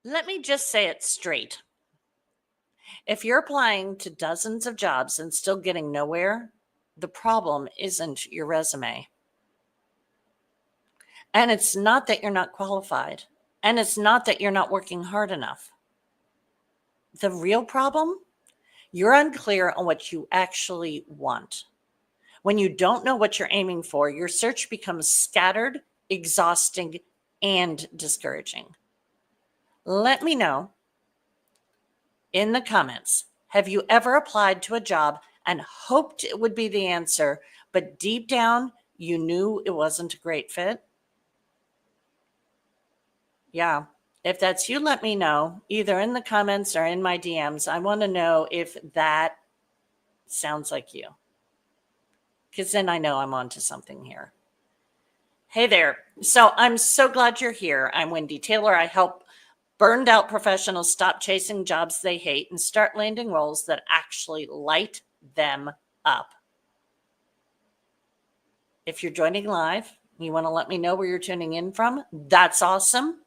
Let me just say it straight. If you're applying to dozens of jobs and still getting nowhere, the problem isn't your resume. And it's not that you're not qualified. And it's not that you're not working hard enough. The real problem, you're unclear on what you actually want. When you don't know what you're aiming for, your search becomes scattered, exhausting, and discouraging. Let me know in the comments, have you ever applied to a job and hoped it would be the answer, but deep down you knew it wasn't a great fit? Yeah. If that's you, let me know either in the comments or in my DMs. I want to know if that sounds like you, because then I know I'm onto something here. Hey there. So I'm so glad you're here. I'm Wendy Taylor. I help burned out professionals stop chasing jobs they hate and start landing roles that actually light them up. If you're joining live, you want to let me know where you're tuning in from, that's awesome.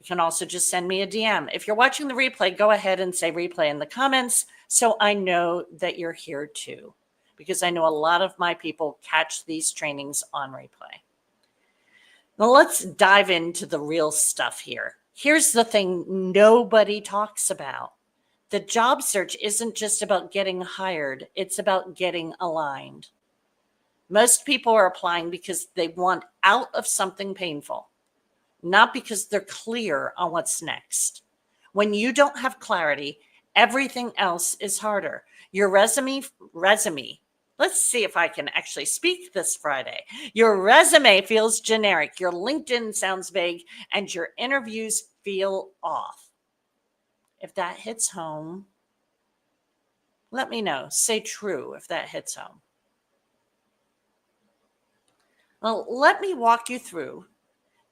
You can also just send me a DM. If you're watching the replay, go ahead and say replay in the comments so I know that you're here too, because I know a lot of my people catch these trainings on replay. Now let's dive into the real stuff here. Here's the thing nobody talks about. The job search isn't just about getting hired, it's about getting aligned. Most people are applying because they want out of something painful, not because they're clear on what's next. When you don't have clarity, everything else is harder. Your resume, let's see if I can actually speak this Friday. Your resume feels generic, your LinkedIn sounds vague, and your interviews feel off. If that hits home, let me know. Say true if that hits home. Well, let me walk you through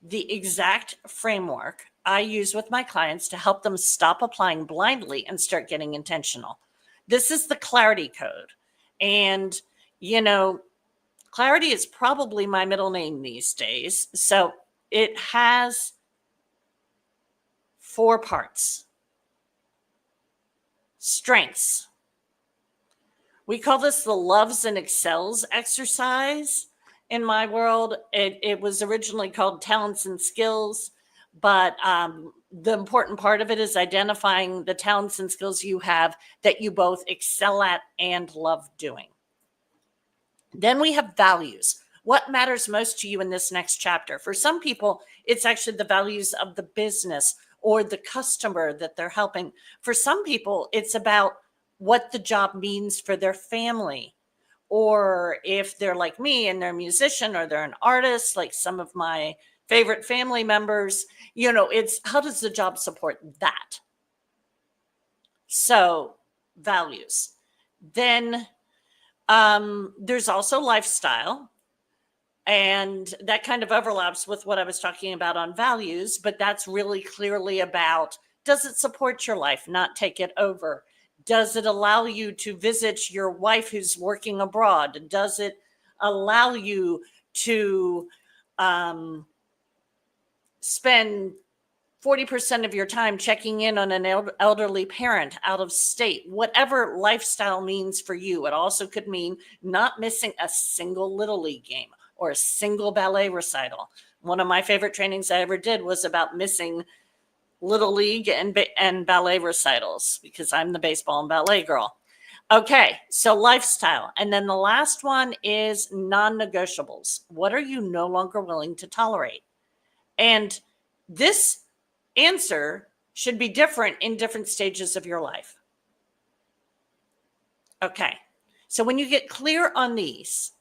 the exact framework I use with my clients to help them stop applying blindly and start getting intentional. This is the clarity code. And, clarity is probably my middle name these days. So it has 4 parts. Strengths. We call this the loves and excels exercise. In my world, it was originally called talents and skills, but the important part of it is identifying the talents and skills you have that you both excel at and love doing. Then we have values. What matters most to you in this next chapter? For some people, it's actually the values of the business or the customer that they're helping. For some people, it's about what the job means for their family. Or if they're like me and they're a musician or they're an artist, like some of my favorite family members, it's how does the job support that? So values. Then there's also lifestyle. And that kind of overlaps with what I was talking about on values, but that's really clearly about, does it support your life, not take it over? Does it allow you to visit your wife who's working abroad? Does it allow you to spend 40% of your time checking in on an elderly parent out of state? Whatever lifestyle means for you. It also could mean not missing a single Little League game or a single ballet recital. One of my favorite trainings I ever did was about missing Little League and ballet recitals because I'm the baseball and ballet girl. Okay, so lifestyle. And then the last one is non-negotiables. What are you no longer willing to tolerate? And this answer should be different in different stages of your life. Okay, so when you get clear on these,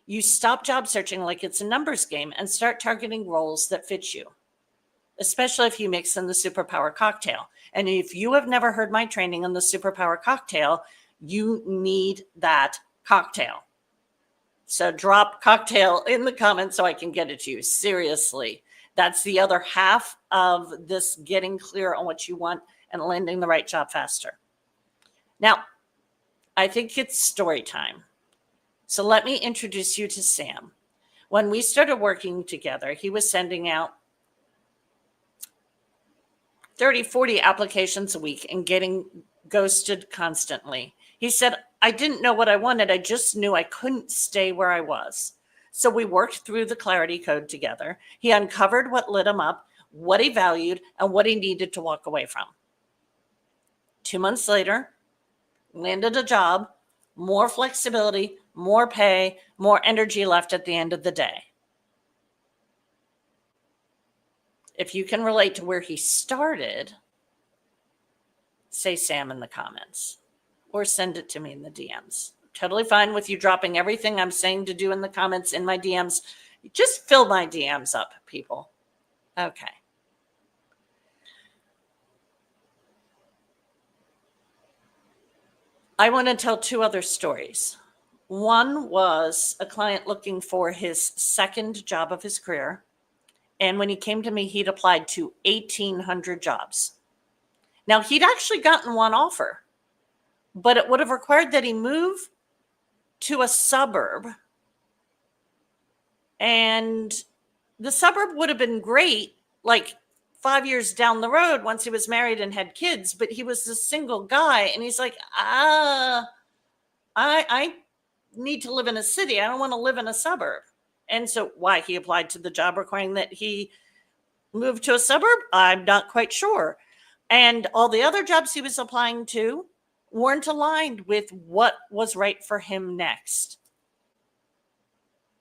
you stop job searching like it's a numbers game and start targeting roles that fit you, especially if you mix in the superpower cocktail. And if you have never heard my training on the superpower cocktail, you need that cocktail. So drop cocktail in the comments so I can get it to you. Seriously, that's the other half of this getting clear on what you want and landing the right job faster. Now, I think it's story time. So let me introduce you to Sam. When we started working together, he was sending out 30, 40 applications a week and getting ghosted constantly. He said, I didn't know what I wanted. I just knew I couldn't stay where I was. So we worked through the clarity code together. He uncovered what lit him up, what he valued, and what he needed to walk away from. 2 months later, landed a job, more flexibility, more pay, more energy left at the end of the day. If you can relate to where he started, say Sam in the comments or send it to me in the DMs. Totally fine with you dropping everything I'm saying to do in the comments in my DMs. Just fill my DMs up, people. Okay. I want to tell 2 other stories. One was a client looking for his second job of his career. And when he came to me, he'd applied to 1,800 jobs. Now, he'd actually gotten one offer, but it would have required that he move to a suburb. And the suburb would have been great, like 5 years down the road once he was married and had kids, but he was a single guy. And he's like, I need to live in a city. I don't want to live in a suburb. And so why he applied to the job requiring that he move to a suburb, I'm not quite sure. And all the other jobs he was applying to weren't aligned with what was right for him next.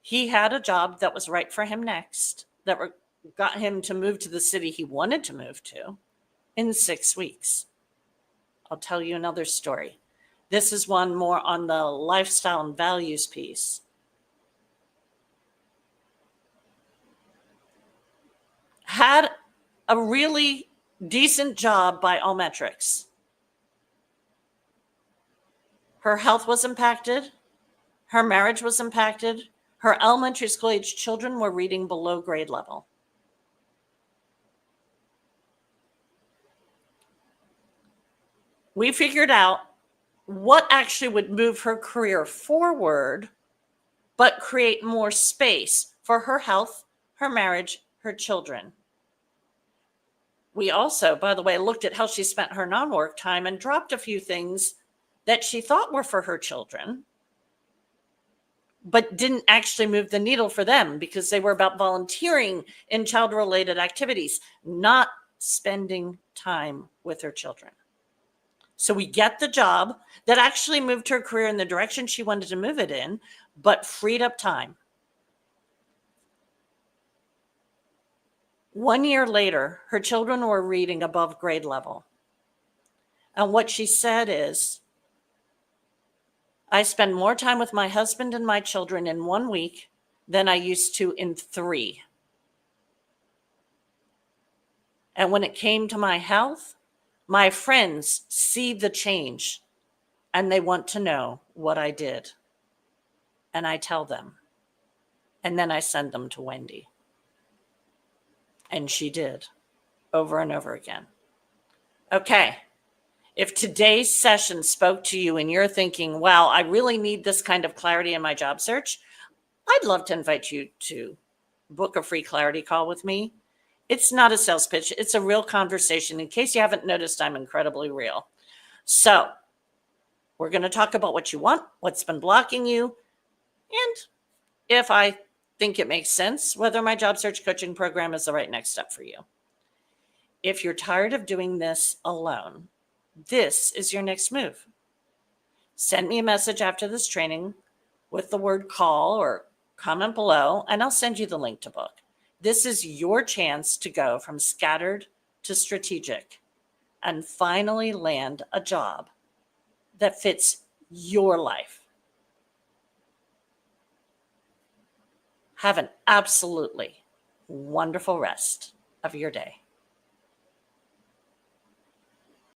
He had a job that was right for him next, that got him to move to the city he wanted to move to in 6 weeks. I'll tell you another story. This is one more on the lifestyle and values piece. Had a really decent job by all metrics. Her health was impacted. Her marriage was impacted. Her elementary school age children were reading below grade level. We figured out what actually would move her career forward, but create more space for her health, her marriage, her children. We also, by the way, looked at how she spent her non-work time and dropped a few things that she thought were for her children, but didn't actually move the needle for them because they were about volunteering in child-related activities, not spending time with her children. So we get the job that actually moved her career in the direction she wanted to move it in, but freed up time. 1 year later, her children were reading above grade level. And what she said is, I spend more time with my husband and my children in 1 week than I used to in 3. And when it came to my health, my friends see the change and they want to know what I did. And I tell them. And then I send them to Wendy. And she did, over and over again. Okay. If today's session spoke to you and you're thinking, wow, I really need this kind of clarity in my job search, I'd love to invite you to book a free clarity call with me. It's not a sales pitch. It's a real conversation. In case you haven't noticed, I'm incredibly real. So we're going to talk about what you want, what's been blocking you, and if I think it makes sense, whether my job search coaching program is the right next step for you. If you're tired of doing this alone, this is your next move. Send me a message after this training with the word call or comment below, and I'll send you the link to book. This is your chance to go from scattered to strategic and finally land a job that fits your life. Have an absolutely wonderful rest of your day.